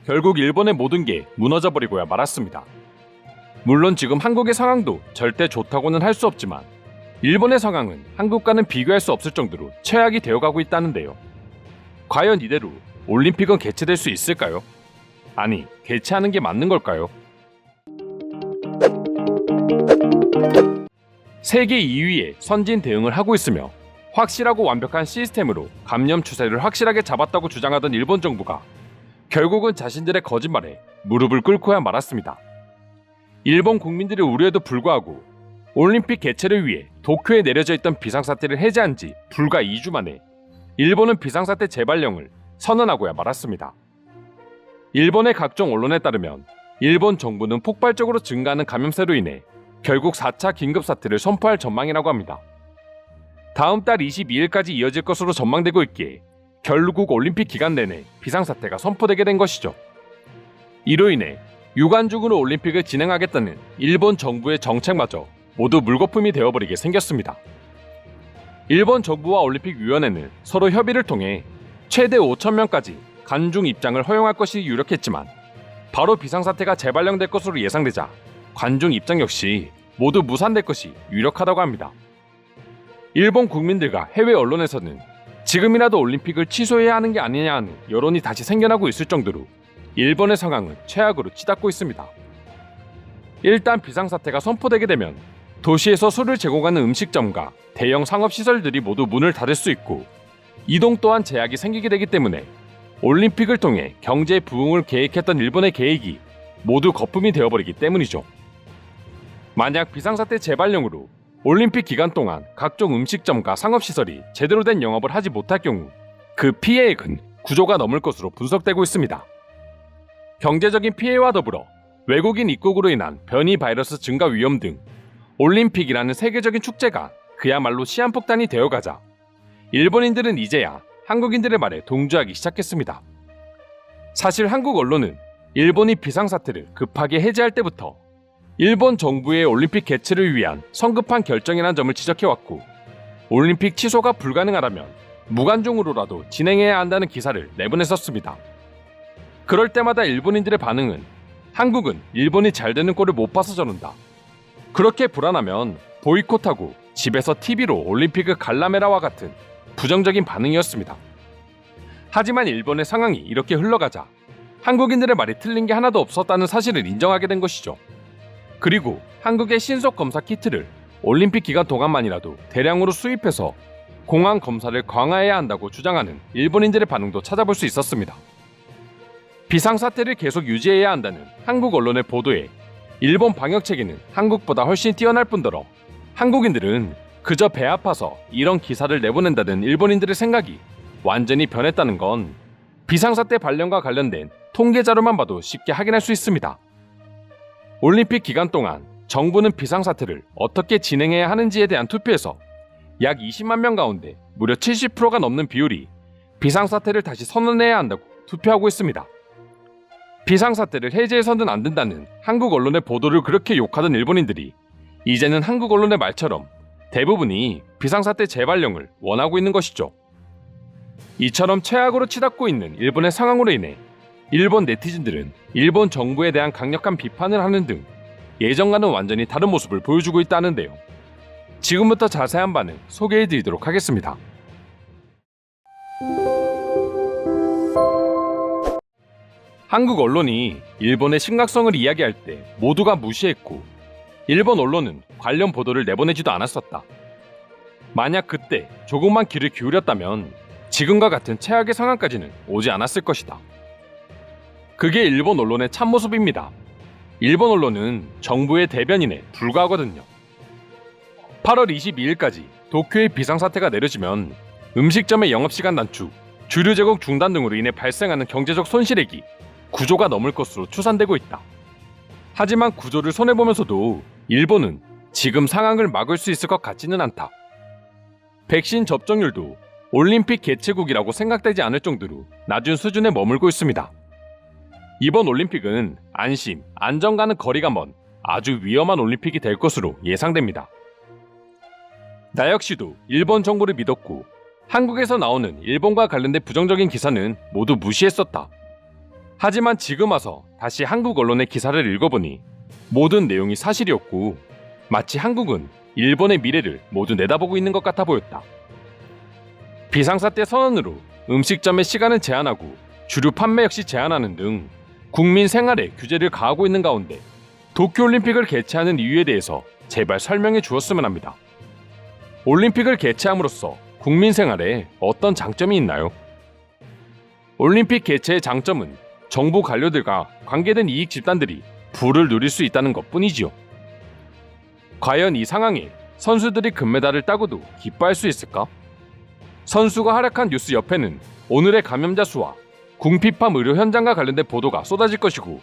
결국 일본의 모든 게 무너져버리고야 말았습니다. 물론 지금 한국의 상황도 절대 좋다고는 할 수 없지만 일본의 상황은 한국과는 비교할 수 없을 정도로 최악이 되어가고 있다는데요. 과연 이대로 올림픽은 개최될 수 있을까요? 아니, 개최하는 게 맞는 걸까요? 세계 2위의 선진 대응을 하고 있으며 확실하고 완벽한 시스템으로 감염 추세를 확실하게 잡았다고 주장하던 일본 정부가 결국은 자신들의 거짓말에 무릎을 꿇고야 말았습니다. 일본 국민들의 우려에도 불구하고 올림픽 개최를 위해 도쿄에 내려져 있던 비상사태를 해제한 지 불과 2주 만에 일본은 비상사태 재발령을 선언하고야 말았습니다. 일본의 각종 언론에 따르면 일본 정부는 폭발적으로 증가하는 감염세로 인해 결국 4차 긴급사태를 선포할 전망이라고 합니다. 다음 달 22일까지 이어질 것으로 전망되고 있기에 결국 올림픽 기간 내내 비상사태가 선포되게 된 것이죠. 이로 인해 유관중으로 올림픽을 진행하겠다는 일본 정부의 정책마저 모두 물거품이 되어버리게 생겼습니다. 일본 정부와 올림픽위원회는 서로 협의를 통해 최대 5,000명까지 관중 입장을 허용할 것이 유력했지만 바로 비상사태가 재발령될 것으로 예상되자 관중 입장 역시 모두 무산될 것이 유력하다고 합니다. 일본 국민들과 해외 언론에서는 지금이라도 올림픽을 취소해야 하는 게 아니냐 하는 여론이 다시 생겨나고 있을 정도로 일본의 상황은 최악으로 치닫고 있습니다. 일단 비상사태가 선포되게 되면 도시에서 술을 제공하는 음식점과 대형 상업시설들이 모두 문을 닫을 수 있고 이동 또한 제약이 생기게 되기 때문에 올림픽을 통해 경제 부흥을 계획했던 일본의 계획이 모두 거품이 되어버리기 때문이죠. 만약 비상사태 재발령으로 올림픽 기간 동안 각종 음식점과 상업시설이 제대로 된 영업을 하지 못할 경우 그 피해액은 9조가 넘을 것으로 분석되고 있습니다. 경제적인 피해와 더불어 외국인 입국으로 인한 변이 바이러스 증가 위험 등 올림픽이라는 세계적인 축제가 그야말로 시한폭탄이 되어가자 일본인들은 이제야 한국인들의 말에 동조하기 시작했습니다. 사실 한국 언론은 일본이 비상사태를 급하게 해제할 때부터 일본 정부의 올림픽 개최를 위한 성급한 결정이라는 점을 지적해왔고 올림픽 취소가 불가능하다면 무관중으로라도 진행해야 한다는 기사를 내보냈었습니다. 그럴 때마다 일본인들의 반응은 한국은 일본이 잘 되는 꼴을 못 봐서 저런다. 그렇게 불안하면 보이콧하고 집에서 TV로 올림픽을 관람해라와 같은 부정적인 반응이었습니다. 하지만 일본의 상황이 이렇게 흘러가자 한국인들의 말이 틀린 게 하나도 없었다는 사실을 인정하게 된 것이죠. 그리고 한국의 신속 검사 키트를 올림픽 기간 동안만이라도 대량으로 수입해서 공항 검사를 강화해야 한다고 주장하는 일본인들의 반응도 찾아볼 수 있었습니다. 비상사태를 계속 유지해야 한다는 한국 언론의 보도에 일본 방역 체계는 한국보다 훨씬 뛰어날 뿐더러 한국인들은 그저 배 아파서 이런 기사를 내보낸다는 일본인들의 생각이 완전히 변했다는 건 비상사태 발령과 관련된 통계자료만 봐도 쉽게 확인할 수 있습니다. 올림픽 기간 동안 정부는 비상사태를 어떻게 진행해야 하는지에 대한 투표에서 약 20만 명 가운데 무려 70%가 넘는 비율이 비상사태를 다시 선언해야 한다고 투표하고 있습니다. 비상사태를 해제해서는 안 된다는 한국 언론의 보도를 그렇게 욕하던 일본인들이 이제는 한국 언론의 말처럼 대부분이 비상사태 재발령을 원하고 있는 것이죠. 이처럼 최악으로 치닫고 있는 일본의 상황으로 인해 일본 네티즌들은 일본 정부에 대한 강력한 비판을 하는 등 예전과는 완전히 다른 모습을 보여주고 있다는데요. 지금부터 자세한 반응 소개해드리도록 하겠습니다. 한국 언론이 일본의 심각성을 이야기할 때 모두가 무시했고 일본 언론은 관련 보도를 내보내지도 않았었다. 만약 그때 조금만 귀를 기울였다면 지금과 같은 최악의 상황까지는 오지 않았을 것이다. 그게 일본 언론의 참모습입니다. 일본 언론은 정부의 대변인에 불과하거든요. 8월 22일까지 도쿄의 비상사태가 내려지면 음식점의 영업시간 단축, 주류 제공 중단 등으로 인해 발생하는 경제적 손실액이 9조가 넘을 것으로 추산되고 있다. 하지만 9조를 손해보면서도 일본은 지금 상황을 막을 수 있을 것 같지는 않다. 백신 접종률도 올림픽 개최국이라고 생각되지 않을 정도로 낮은 수준에 머물고 있습니다. 이번 올림픽은 안심, 안전과는 거리가 먼 아주 위험한 올림픽이 될 것으로 예상됩니다. 나 역시도 일본 정부를 믿었고 한국에서 나오는 일본과 관련된 부정적인 기사는 모두 무시했었다. 하지만 지금 와서 다시 한국 언론의 기사를 읽어보니 모든 내용이 사실이었고 마치 한국은 일본의 미래를 모두 내다보고 있는 것 같아 보였다. 비상사태 선언으로 음식점의 시간을 제한하고 주류 판매 역시 제한하는 등 국민 생활에 규제를 가하고 있는 가운데 도쿄올림픽을 개최하는 이유에 대해서 제발 설명해 주었으면 합니다. 올림픽을 개최함으로써 국민 생활에 어떤 장점이 있나요? 올림픽 개최의 장점은 정부 관료들과 관계된 이익 집단들이 부를 누릴 수 있다는 것뿐이지요. 과연 이 상황에 선수들이 금메달을 따고도 기뻐할 수 있을까? 선수가 활약한 뉴스 옆에는 오늘의 감염자 수와 궁핍함 의료 현장과 관련된 보도가 쏟아질 것이고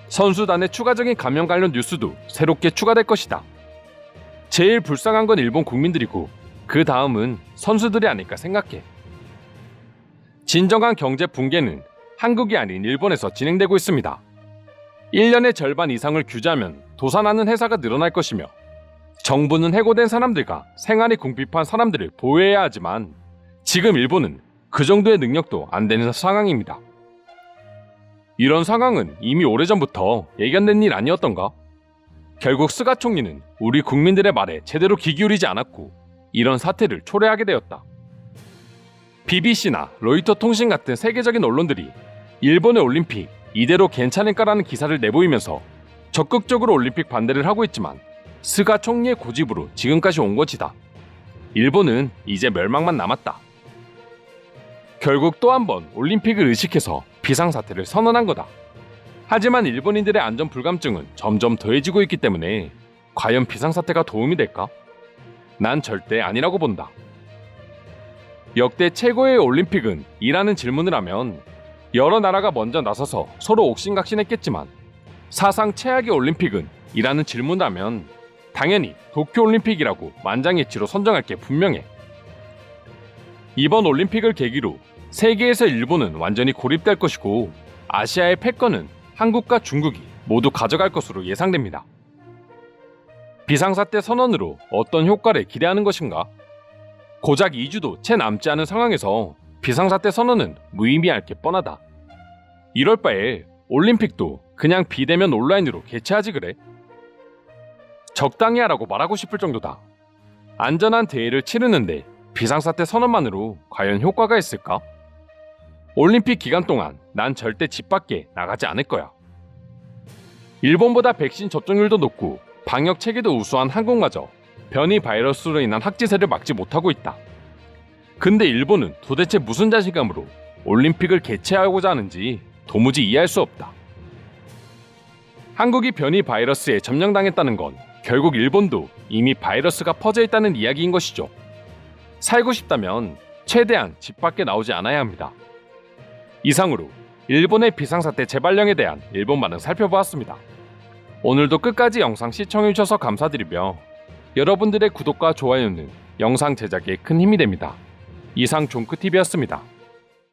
선수단의 추가적인 감염 관련 뉴스도 새롭게 추가될 것이다. 제일 불쌍한 건 일본 국민들이고 그 다음은 선수들이 아닐까 생각해. 진정한 경제 붕괴는 한국이 아닌 일본에서 진행되고 있습니다. 1년의 절반 이상을 규제하면 도산하는 회사가 늘어날 것이며 정부는 해고된 사람들과 생활이 궁핍한 사람들을 보호해야 하지만 지금 일본은 그 정도의 능력도 안 되는 상황입니다. 이런 상황은 이미 오래전부터 예견된 일 아니었던가? 결국 스가 총리는 우리 국민들의 말에 제대로 귀 기울이지 않았고 이런 사태를 초래하게 되었다. BBC나 로이터 통신 같은 세계적인 언론들이 일본의 올림픽 이대로 괜찮을까라는 기사를 내보이면서 적극적으로 올림픽 반대를 하고 있지만 스가 총리의 고집으로 지금까지 온 것이다. 일본은 이제 멸망만 남았다. 결국 또 한 번 올림픽을 의식해서 비상사태를 선언한 거다. 하지만 일본인들의 안전 불감증은 점점 더해지고 있기 때문에 과연 비상사태가 도움이 될까? 난 절대 아니라고 본다. 역대 최고의 올림픽은 이라는 질문을 하면 여러 나라가 먼저 나서서 서로 옥신각신했겠지만 사상 최악의 올림픽은 이라는 질문을 하면 당연히 도쿄올림픽이라고 만장일치로 선정할 게 분명해. 이번 올림픽을 계기로 세계에서 일본은 완전히 고립될 것이고 아시아의 패권은 한국과 중국이 모두 가져갈 것으로 예상됩니다. 비상사태 선언으로 어떤 효과를 기대하는 것인가? 고작 2주도 채 남지 않은 상황에서 비상사태 선언은 무의미할 게 뻔하다. 이럴 바에 올림픽도 그냥 비대면 온라인으로 개최하지 그래? 적당히 하라고 말하고 싶을 정도다. 안전한 대회를 치르는데 비상사태 선언만으로 과연 효과가 있을까? 올림픽 기간 동안 난 절대 집 밖에 나가지 않을 거야. 일본보다 백신 접종률도 높고 방역 체계도 우수한 한국마저 변이 바이러스로 인한 확진세를 막지 못하고 있다. 근데 일본은 도대체 무슨 자신감으로 올림픽을 개최하고자 하는지 도무지 이해할 수 없다. 한국이 변이 바이러스에 점령당했다는 건 결국 일본도 이미 바이러스가 퍼져 있다는 이야기인 것이죠. 살고 싶다면 최대한 집 밖에 나오지 않아야 합니다. 이상으로 일본의 비상사태 재발령에 대한 일본 반응 살펴보았습니다. 오늘도 끝까지 영상 시청해주셔서 감사드리며 여러분들의 구독과 좋아요는 영상 제작에 큰 힘이 됩니다. 이상 종크TV였습니다.